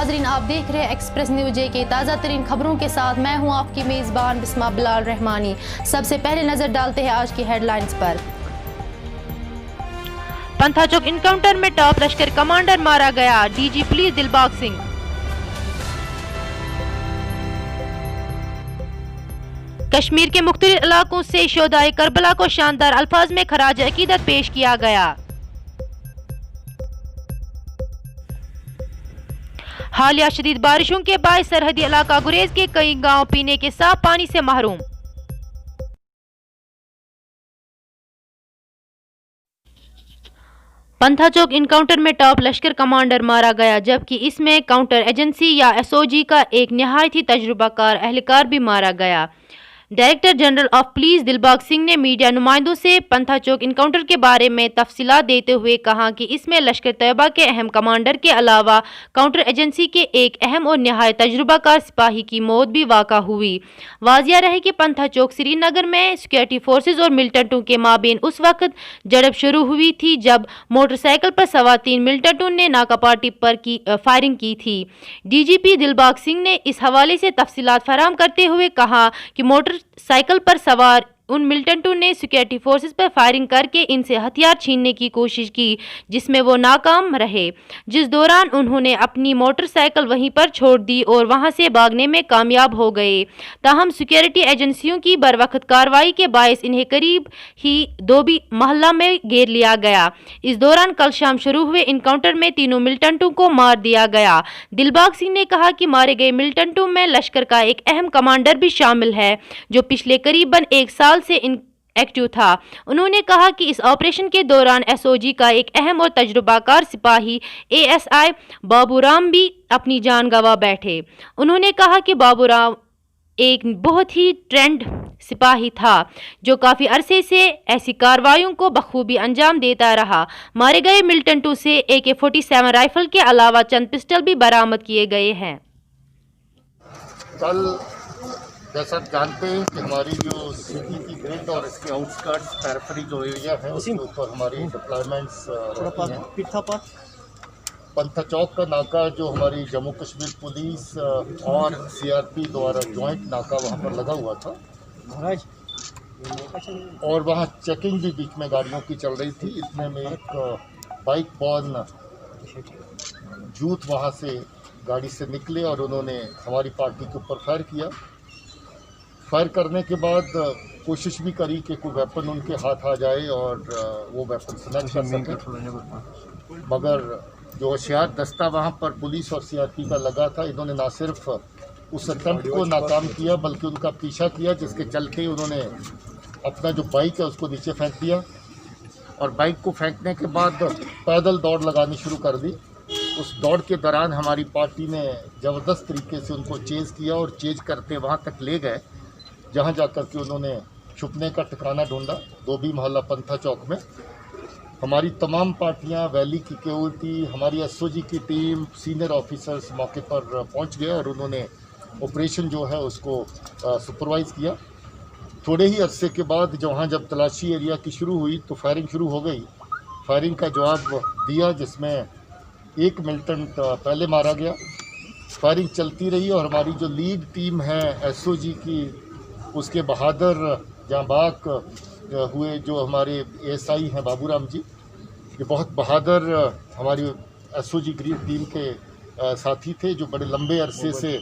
नाजरीन, आप देख रहे हैं एक्सप्रेस न्यूज के ताज़ा तरीन खबरों के साथ मैं हूं आपकी मेज़बान बिस्मा बिलाल रहमानी। सबसे पहले नजर डालते हैं आज की हेडलाइंस पर। पंथा चौक इनकाउंटर में टॉप लश्कर कमांडर मारा गया, डीजी पुलिस दिलबाग सिंह। कश्मीर के मुख्तलिफ इलाकों से शोहदाए करबला को शानदार अल्फाज में खराज अकीदत पेश किया गया। हालिया शदीद बारिशों के बायस सरहदी इलाका गुरेज के कई गांव पीने के साफ पानी से महरूम। पंथा चौक इनकाउंटर में टॉप लश्कर कमांडर मारा गया, जबकि इसमें काउंटर एजेंसी या एसओजी का एक निहायत ही तजुर्बाकार एहलकार भी मारा गया। Director general of police Dilbag Singh ने मीडिया नुमाइंदों से पंथा चौक इनकाउंटर के बारे में तफसीलात देते हुए कहा कि इसमें लश्कर तैयबा के अहम कमांडर के अलावा काउंटर एजेंसी के एक अहम और नहायत तजुर्बाकार सिपाही की मौत भी वाक़ा हुई। वाजिया रहे कि पंथा चौक श्रीनगर में सिक्योरिटी फोर्सेज और मिलिटेंटों के माबेन उस वक्त झड़प शुरू हुई थी जब मोटरसाइकिल पर सवार 3 मिलिटेंटों ने नाकापाटी पर फायरिंग की थी। डीजीपी दिलबाग सिंह ने इस हवाले से तफसीलात फराहम करते हुए कहा कि मोटरसाइकिल पर सवार उन मिलिटेंटों ने सिक्योरिटी फोर्सेस पर फायरिंग करके इनसे हथियार छीनने की कोशिश की, जिसमें वो नाकाम रहे, जिस दौरान उन्होंने अपनी मोटरसाइकिल वहीं पर छोड़ दी और वहां से भागने में कामयाब हो गए। ताहम सिक्योरिटी एजेंसियों की बरवक्त कार्रवाई के बायस इन्हें करीब ही दोबी मोहल्ला में घेर लिया गया। इस दौरान कल शाम शुरू हुए इनकाउंटर में तीनों मिलिटेंटों को मार दिया गया। दिलबाग सिंह ने कहा कि मारे गए मिलिटेंटों में लश्कर का एक अहम कमांडर भी शामिल है जो पिछले करीबन 1 साल से एक्टिव था। उन्होंने कहा कि इस ऑपरेशन के दौरान एसओजी का एक अहम और तजुर्बाकार सिपाही एएसआई बाबूराम भी अपनी जान गंवा बैठे। उन्होंने कहा कि बाबूराम एक बहुत ही ट्रेंड सिपाही था जो काफ़ी अरसे से ऐसी कार्रवाइयों को बखूबी अंजाम देता रहा। मारे गए मिलिटेंटों से AK-47 राइफल के अलावा चंद पिस्टल भी बरामद किए गए हैं। कल जैसा जानते हैं कि हमारी जो सिटी की ग्रिड और इसके आउटस्कर्ट्स पेरिफेरी जो एरिया है उसके ऊपर हमारी डिप्लॉयमेंट्स रहती हैं। पंथा चौक का नाका जो हमारी जम्मू कश्मीर पुलिस और सीआरपी द्वारा जॉइंट नाका वहाँ पर लगा हुआ था और वहाँ चेकिंग भी बीच में गाड़ियों की चल रही थी। इतने में एक बाइक बॉर्न जूथ वहाँ से गाड़ी से निकले और उन्होंने हमारी पार्टी के ऊपर फायर किया। फायर करने के बाद कोशिश भी करी कि कोई वेपन उनके हाथ आ जाए और वो वेपन स्नैच कर सकें, मगर जो होशियार दस्ता वहाँ पर पुलिस और सीआरपी का लगा था, इन्होंने ना सिर्फ उस अटेम्प्ट को नाकाम किया बल्कि उनका पीछा किया, जिसके चलते उन्होंने अपना जो बाइक है उसको नीचे फेंक दिया और बाइक को फेंकने के बाद पैदल दौड़ लगानी शुरू कर दी। उस दौड़ के दौरान हमारी पार्टी ने ज़बरदस्त तरीके से उनको चेज़ किया और चेज़ करते वहाँ तक ले गए जहाँ जाकर के उन्होंने छुपने का ठिकाना ढूंढा। दोबी मोहल्ला पंथा चौक में हमारी तमाम पार्टियां, वैली की सिक्योरिटी, हमारी एसओजी की टीम, सीनियर ऑफिसर्स मौके पर पहुंच गए और उन्होंने ऑपरेशन जो है उसको सुपरवाइज़ किया। थोड़े ही अरसे के बाद जब तलाशी एरिया की शुरू हुई तो फायरिंग शुरू हो गई। फायरिंग का जवाब दिया जिसमें एक मिलिटेंट पहले मारा गया। फायरिंग चलती रही और हमारी जो लीड टीम है एसओजी की, उसके बहादुर जांबाक हुए जो हमारे एएसआई हैं बाबूराम जी, ये बहुत बहादुर हमारी एसओजी ग्रीन टीम के साथी थे जो बड़े लंबे अरसे से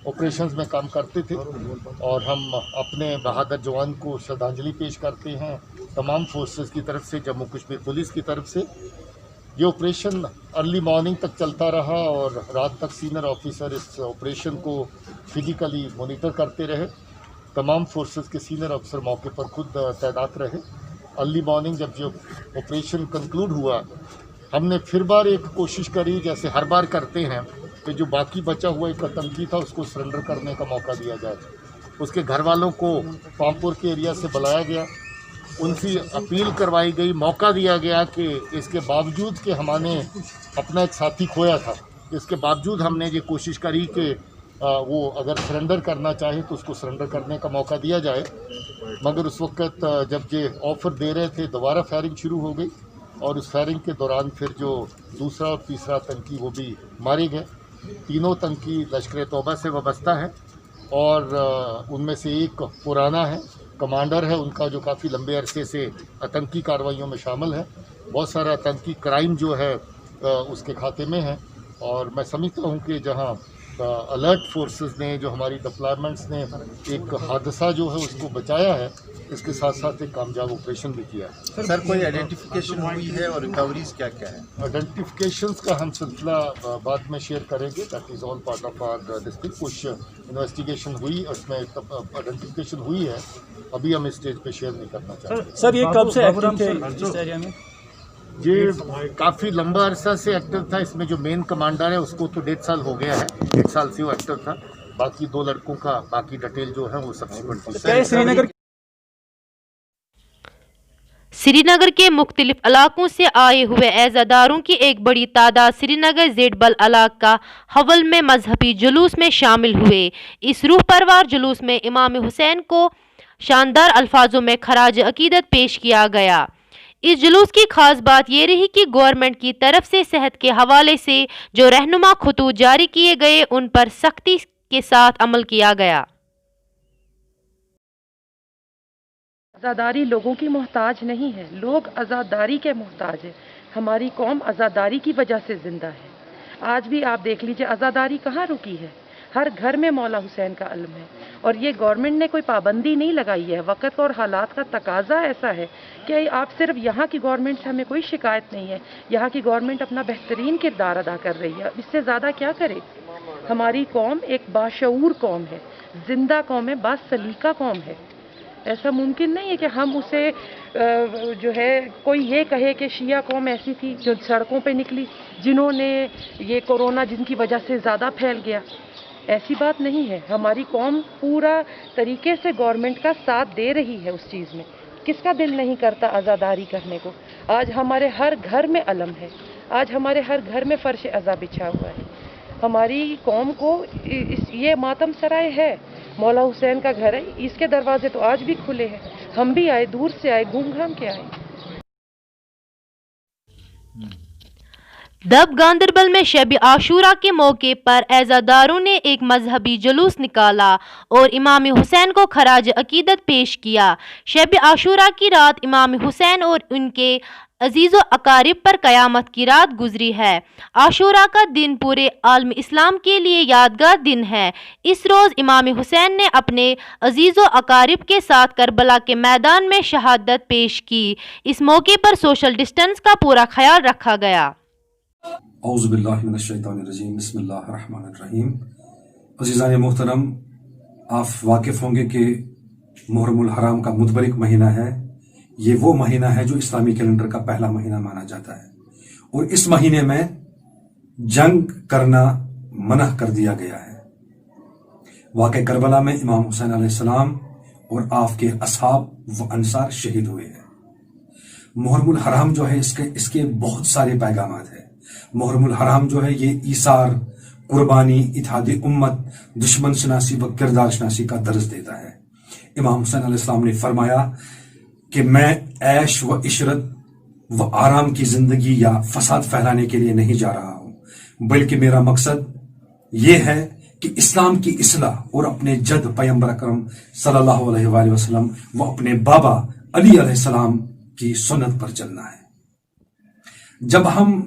ऑपरेशंस में काम करते थे और हम अपने बहादुर जवान को श्रद्धांजलि पेश करते हैं तमाम फोर्सेस की तरफ से, जम्मू कश्मीर पुलिस की तरफ से। ये ऑपरेशन अर्ली मॉर्निंग तक चलता रहा और रात तक सीनियर ऑफिसर इस ऑपरेशन को फिजिकली मॉनिटर करते रहे। तमाम फोर्सेस के सीनियर अफसर मौके पर खुद तैनात रहे। अर्ली मॉर्निंग जब ऑपरेशन कंक्लूड हुआ, हमने फिर बार एक कोशिश करी जैसे हर बार करते हैं कि जो बाकी बचा हुआ एक आतंकी था उसको सरेंडर करने का मौका दिया जाए। उसके घर वालों को पामपुर के एरिया से बुलाया गया, उनसे अपील करवाई गई, मौका दिया गया कि इसके बावजूद कि हमने अपना एक साथी खोया था, इसके बावजूद हमने ये कोशिश करी कि वो अगर सरेंडर करना चाहे तो उसको सरेंडर करने का मौका दिया जाए। मगर उस वक्त जब ये ऑफ़र दे रहे थे दोबारा फायरिंग शुरू हो गई और उस फायरिंग के दौरान फिर जो दूसरा और तीसरा आतंकी वो भी मारे गए। तीनों तंकी लश्कर तौबा से वाबस्ता है और उनमें से एक पुराना है, कमांडर है उनका जो काफ़ी लंबे अरसे से आतंकी कार्रवाइयों में शामिल है। बहुत सारा आतंकी क्राइम जो है उसके खाते में है और मैं समझता हूँ कि जहाँ अलर्ट फोर्सेस ने, जो हमारी डिप्लॉयमेंट्स ने एक हादसा जो है उसको बचाया है, इसके साथ साथ एक कामयाब ऑपरेशन भी किया है। सर कोई आइडेंटिफिकेशन हुई है और रिकवरीज क्या क्या है? आइडेंटिफिकेशंस का हम सिलसिला बाद में शेयर करेंगे, that is all part of our district. कुछ इन्वेस्टिगेशन हुई, उसमें आइडेंटिफिकेशन हुई है, अभी हम इस स्टेज पे शेयर नहीं करना चाहते। सर ये कब से एक्टिव थे इस एरिया में? ये काफ़ी लंबा अरसा से एक्टिव था। इसमें जो मेन कमांडर है उसको तो 1.5 साल हो गया है, 1 साल से वो एक्टिव था। बाकी 2 लड़कों का बाकी डिटेल जो है वो सब्सिक्वेंटली। श्रीनगर के मुख्तलिफ इलाकों से आए हुए एजादारों की एक बड़ी तादाद श्रीनगर जेडबल इलाका हवल में मजहबी जुलूस में शामिल हुए। इस रूह परवार जुलूस में इमाम हुसैन को शानदार अल्फाजों में खराज अकीदत पेश किया गया। इस जुलूस की खास बात ये रही कि गवर्नमेंट की तरफ से सेहत के हवाले से जो रहनुमा खतूत जारी किए गए उन पर सख्ती के साथ अमल किया गया। आज़ादारी लोगों की मोहताज नहीं है, लोग आज़ादारी के मोहताज है। हमारी कौम आज़ादारी की वजह से ज़िंदा है। आज भी आप देख लीजिए आज़ादारी कहाँ रुकी है, हर घर में मौला हुसैन का इल्म है। और ये गवर्नमेंट ने कोई पाबंदी नहीं लगाई है, वक्त और हालात का तकाजा ऐसा है कि आप सिर्फ यहाँ की गवर्नमेंट से हमें कोई शिकायत नहीं है, यहाँ की गवर्नमेंट अपना बेहतरीन किरदार अदा कर रही है। इससे ज़्यादा क्या करे? हमारी कौम एक बाशऊर कौम है, जिंदा कौम है, बासलीका कौम है। ऐसा मुमकिन नहीं है कि हम उसे जो है कोई ये कहे कि शिया कौम ऐसी थी जो सड़कों पे निकली, जिन्होंने ये कोरोना जिनकी वजह से ज़्यादा फैल गया। ऐसी बात नहीं है। हमारी कौम पूरा तरीके से गवर्नमेंट का साथ दे रही है उस चीज़ में। किसका दिल नहीं करता आज़ादारी करने को? आज हमारे हर घर में अलम है, आज हमारे हर घर में फर्श अज़ा बिछा हुआ है। हमारी कौम को ये मातम सराय है, मौला हुसैन का घर है, इसके दरवाजे तो आज भी खुले हैं। हम भी आए, दूर से आए, घूम घाम के आए। दब गांदरबल में शब आशूरा के मौके पर एजादारों ने एक मजहबी जुलूस निकाला और इमाम हुसैन को खराज अकीदत पेश किया। शब आशूरा की रात इमाम हुसैन और उनके अजीज़ो अकारिब पर क़यामत की रात गुजरी है। आशूरा का दिन पूरे आलम इस्लाम के लिए यादगार दिन है। इस रोज़ इमाम हुसैन ने अपने अजीज़ो अकारिब के साथ करबला के मैदान में शहादत पेश की। इस मौके पर सोशल डिस्टेंस का पूरा ख्याल रखा गया। औज़ुबिल्लाहि मिनश्शैतानिर्रजीम, बिस्मिल्लाहिर्रहमानिर्रहीम। अज़ीज़ान मोहतरम, आप वाकिफ़ होंगे कि मुहर्रमुल हराम का मुतबरिक महीना है। ये वो महीना है जो इस्लामी कैलेंडर का पहला महीना माना जाता है और इस महीने में जंग करना मना कर दिया गया है। वाक़े करबला में इमाम हुसैन अलैहिस्सलाम और आपके असहाब व अंसार शहीद हुए हैं। मुहर्रमुल हराम जो है इसके बहुत सारे पैगामात हैं। मुहर्रमुल हराम जो है ये ईसार, कुर्बानी, इत्हाद उम्मत, दुश्मन शनासी व किरदार शनासी का दर्ज देता है। इमाम हुसैन अलैहिस्सलाम ने फरमाया कि मैं ऐश व इशरत व आराम की जिंदगी या फसाद फैलाने के लिए नहीं जा रहा हूं, बल्कि मेरा मकसद ये है कि इस्लाम की इस्लाह और अपने जद पैगंबर अकरम सल्लल्लाहु अलैहि वसल्लम व अपने बाबा अली अलैहिस्सलाम की सुन्नत पर चलना है। जब हम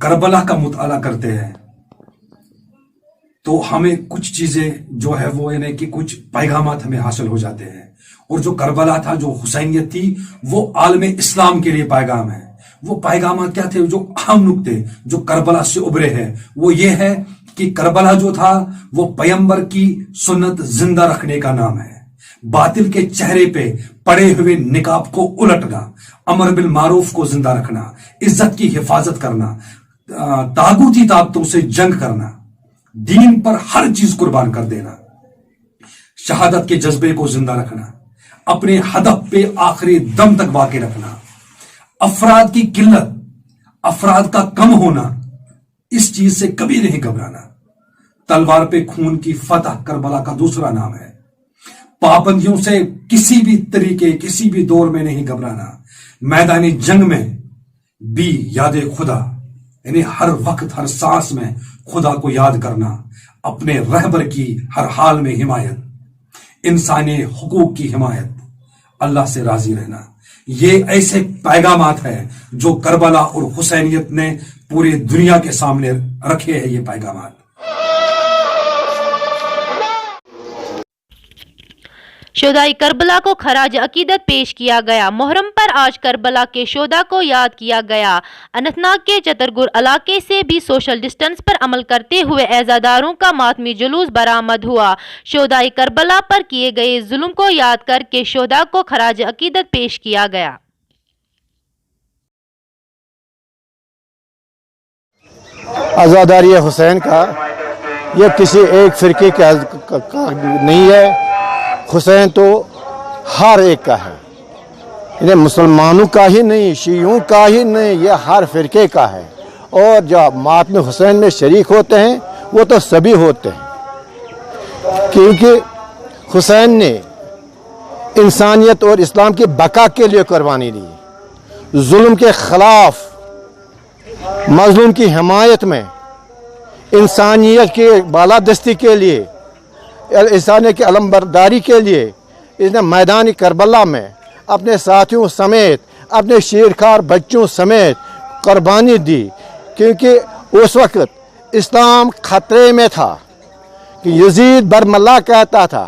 करबला का मुताला करते हैं तो हमें कुछ चीजें जो है वो यानी कि कुछ पैगामात हमें हासिल हो जाते हैं। और जो करबला था, जो हुसैनियत थी, वो आलम इस्लाम के लिए पैगाम है। वो पैगामात क्या थे? जो अहम नुक्ते जो करबला से उभरे हैं वो ये है कि करबला जो था वो पैगंबर की सुन्नत जिंदा रखने का नाम है। बातिल के चेहरे पे पड़े हुए निकाब को उलटना, अमर बिल मारूफ को जिंदा रखना, इज्जत की हिफाजत करना, तागूती ताकतों से जंग करना, दीन पर हर चीज कुर्बान कर देना, शहादत के जज्बे को जिंदा रखना, अपने हदफ पे आखिरी दम तक बाकी रखना, अफराद की किल्लत, अफराद का कम होना, इस चीज से कभी नहीं घबराना। तलवार पे खून की फतह करबला का दूसरा नाम है। पाबंदियों से किसी भी तरीके, किसी भी दौर में नहीं घबराना। मैदानी जंग में भी याद खुदा यानी हर वक्त हर सांस में खुदा को याद करना, अपने रहबर की हर हाल में हिमायत, इंसानी हुकूक की हिमायत, अल्लाह से राजी रहना, ये ऐसे पैगामात हैं जो करबला और हुसैनियत ने पूरी दुनिया के सामने रखे हैं। ये पैगामात शोदाई करबला को खराज अकीदत पेश किया गया। मुहर्रम पर आज करबला के शोदा को याद किया गया। अनंतनाग के चतरगुर इलाके से भी सोशल डिस्टेंस पर अमल करते हुए एजादारों का मातमी जुलूस बरामद हुआ। शोदाई करबला पर किए गए जुल्म को याद करके शोदा को खराज अकीदत पेश किया गया। आज़ादारी हुसैन का यह किसी एक फ़िरके का नहीं है। हुसैन तो हर एक का है, इन्हें मुसलमानों का ही नहीं, शियों का ही नहीं, ये हर फ़िरके का है। और जो मातम हुसैन में शरीक होते हैं वो तो सभी होते हैं, क्योंकि हुसैन ने इंसानियत और इस्लाम की बका के लिए कुर्बानी दी। जुल्म के ख़िलाफ़, मज़लूम की हिमायत में, इंसानियत की बालादस्ती के लिए, इंसानियत की अलमबरदारी के लिए इसने मैदान करबला में अपने साथियों समेत, अपने शेरखार बच्चों समेत कुर्बानी दी, क्योंकि उस वक्त इस्लाम खतरे में था। कि यजीद बरमल्ला कहता था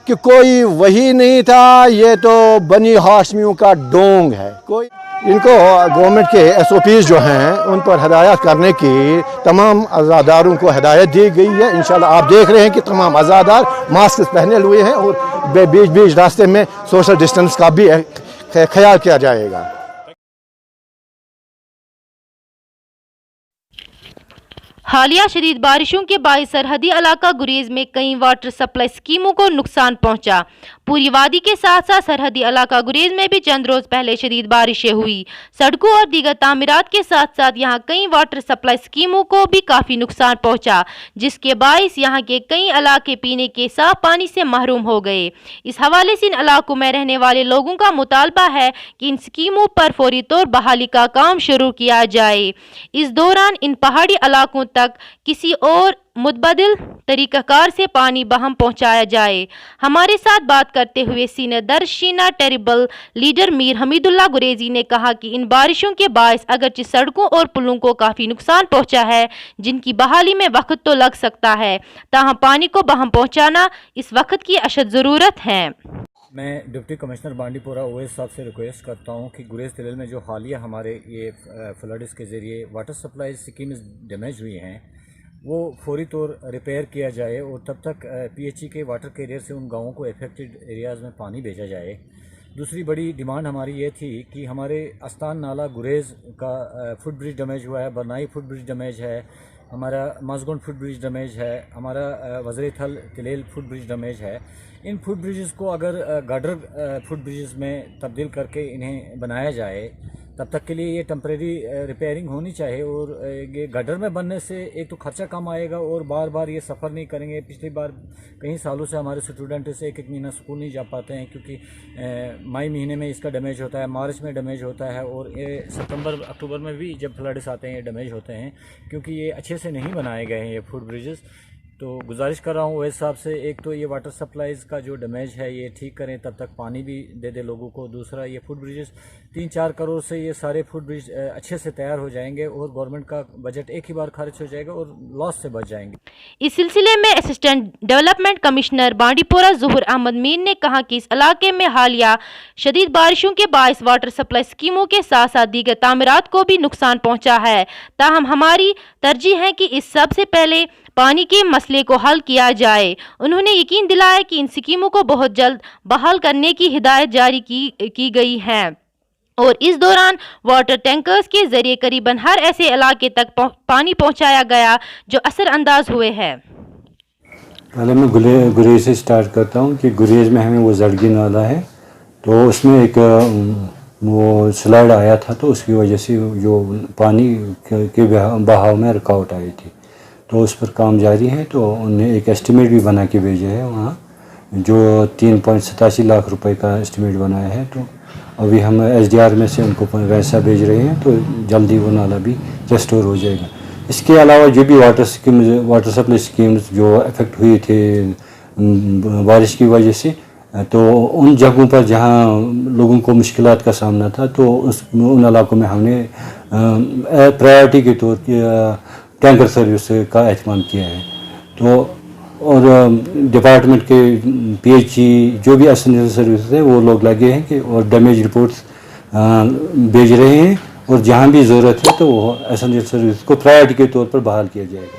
कि कोई वही नहीं था, ये तो बनी हाशमियों का डोंग है। कोई इनको गवर्नमेंट के SOPs जो हैं उन पर हिदायत करने की तमाम आज़ादारों को हिदायत दी गई है। इंशाल्लाह आप देख रहे हैं कि तमाम आज़ादार मास्क पहने हुए हैं और बीच बीच रास्ते में सोशल डिस्टेंस का भी ख्याल किया जाएगा। हालिया शदीद बारिशों के बाइस सरहदी इलाका गुरेज में कई वाटर सप्लाई स्कीमों को नुकसान पहुंचा। पूरी वादी के साथ साथ सरहदी इलाका गुरेज में भी चंद रोज पहले शदीद बारिशें हुई। सड़कों और दीगर तामीरात के साथ साथ यहाँ कई वाटर सप्लाई स्कीमों को भी काफ़ी नुकसान पहुंचा, जिसके बाइस यहाँ के कई इलाके पीने के साफ पानी से महरूम हो गए। इस हवाले से इन इलाकों में रहने वाले लोगों का मुतालबा है कि इन स्कीमों पर फौरी तौर बहाली का काम शुरू किया जाए। इस दौरान इन पहाड़ी इलाकों तक किसी और मुतबदिल तरीक़ाकार से पानी बहम पहुंचाया जाए। हमारे साथ बात करते हुए सीनियर दरशीना टेरिबल लीडर मीर हमीदुल्लाह गुरेजी ने कहा कि इन बारिशों के बायस अगरचे सड़कों और पुलों को काफ़ी नुकसान पहुंचा है, जिनकी बहाली में वक्त तो लग सकता है, ताहम पानी को बहम पहुंचाना इस वक्त की अशद ज़रूरत है। मैं डिप्टी कमिश्नर बांडीपोरा ओवैस साहब से रिक्वेस्ट करता हूं कि गुरेज तिलेल में जो हालिया हमारे ये फ्लड्स के ज़रिए वाटर सप्लाई स्कीम डैमेज हुई हैं वो फौरी तौर रिपेयर किया जाए और तब तक PHE के वाटर कैरियर से उन गांवों को अफेक्टेड एरियाज़ में पानी भेजा जाए। दूसरी बड़ी डिमांड हमारी ये थी कि हमारे आस्तान नाला गुरेज का फुट ब्रिज डैमेज हुआ है, बरनाई फुट ब्रिज डैमेज है, हमारा माजगुंड फुट ब्रिज डैमेज है, हमारा वज़रे थल तिलेल फुट ब्रिज डैमेज है। इन फुट ब्रिजेस को अगर गार्डर फुट ब्रिजेस में तब्दील करके इन्हें बनाया जाए तब तक के लिए ये टेम्परेरी रिपेयरिंग होनी चाहिए। और ये गटर में बनने से एक तो खर्चा कम आएगा और बार बार ये सफ़र नहीं करेंगे। पिछली बार कई सालों से हमारे स्टूडेंट से एक महीना स्कूल नहीं जा पाते हैं क्योंकि मई महीने में इसका डैमेज होता है, मार्च में डैमेज होता है और ये सितंबर अक्टूबर में भी जब फ्लड्स आते हैं ये डैमेज होते हैं क्योंकि ये अच्छे से नहीं बनाए गए हैं ये फुट ब्रिजेस। तो गुजारिश कर रहा हूँ ओवैस साहब से, एक तो ये वाटर सप्लाईज़ का जो डैमेज है ये ठीक करें, तब तक पानी भी दे दे लोगों को। दूसरा ये फुट ब्रिजेस 3-4 करोड़ से ये सारे फुट ब्रिज अच्छे से तैयार हो जाएंगे और गवर्नमेंट का बजट एक ही बार खर्च हो जाएगा और लॉस से बच जाएंगे। इस सिलसिले में assistant development commissioner Bandipora Zahoor Ahmad Mir ने कहा कि इस इलाके में हालिया शदीद बारिशों के बायस वाटर सप्लाई स्कीमों के साथ साथ दीगर तामीरात को भी नुकसान पहुँचा है, ताहम हमारी तरजीह है कि इस सबसे पहले पानी के मसले को हल किया जाए। उन्होंने यकीन दिलाया कि इन स्कीमों को बहुत जल्द बहाल करने की हिदायत जारी की गई है और इस दौरान वाटर टैंकर्स के जरिए करीबन हर ऐसे इलाके तक पानी पहुंचाया गया जो असरअंदाज हुए हैं। पहले मैं गुरेज से स्टार्ट करता हूं कि गुरेज में हमें वो जड़गी नाला है तो उसमें एक वो स्लाइड आया था तो उसकी वजह से जो पानी के बहाव में रुकावट आई थी, तो उस पर काम जारी है। तो उन्हें एक एस्टीमेट भी बना के भेजे है वहाँ, जो 3.87 लाख रुपए का एस्टीमेट बनाया है। तो अभी हम SDR में से उनको पैसा भेज रहे हैं, तो जल्दी वो नाला भी रेस्टोर हो जाएगा। इसके अलावा जो भी वाटर सप्लाई स्कीम्स जो अफेक्ट हुई थे बारिश की वजह से, तो उन जगहों पर जहाँ लोगों को मुश्किलात का सामना था, तो उन इलाकों में हमने प्रायोरिटी के तौर पर टैंकर सर्विस का एहतमाम किया है। तो और डिपार्टमेंट के PHE जो भी एसेंशियल सर्विस है वो लोग लगे हैं कि और डैमेज रिपोर्ट्स भेज रहे हैं, और जहाँ भी ज़रूरत है तो वो एसेंशियल सर्विस को प्रायोरिटी के तौर पर बहाल किया जाएगा।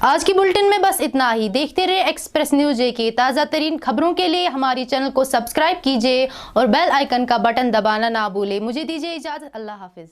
आज की बुलेटिन में बस इतना ही। देखते रहे एक्सप्रेस न्यूज़ JK। ताज़ा तरीन खबरों के लिए हमारी चैनल को सब्सक्राइब कीजिए और बेल आइकन का बटन दबाना ना भूलें। मुझे दीजिए इजाज़त। अल्लाह हाफिज़।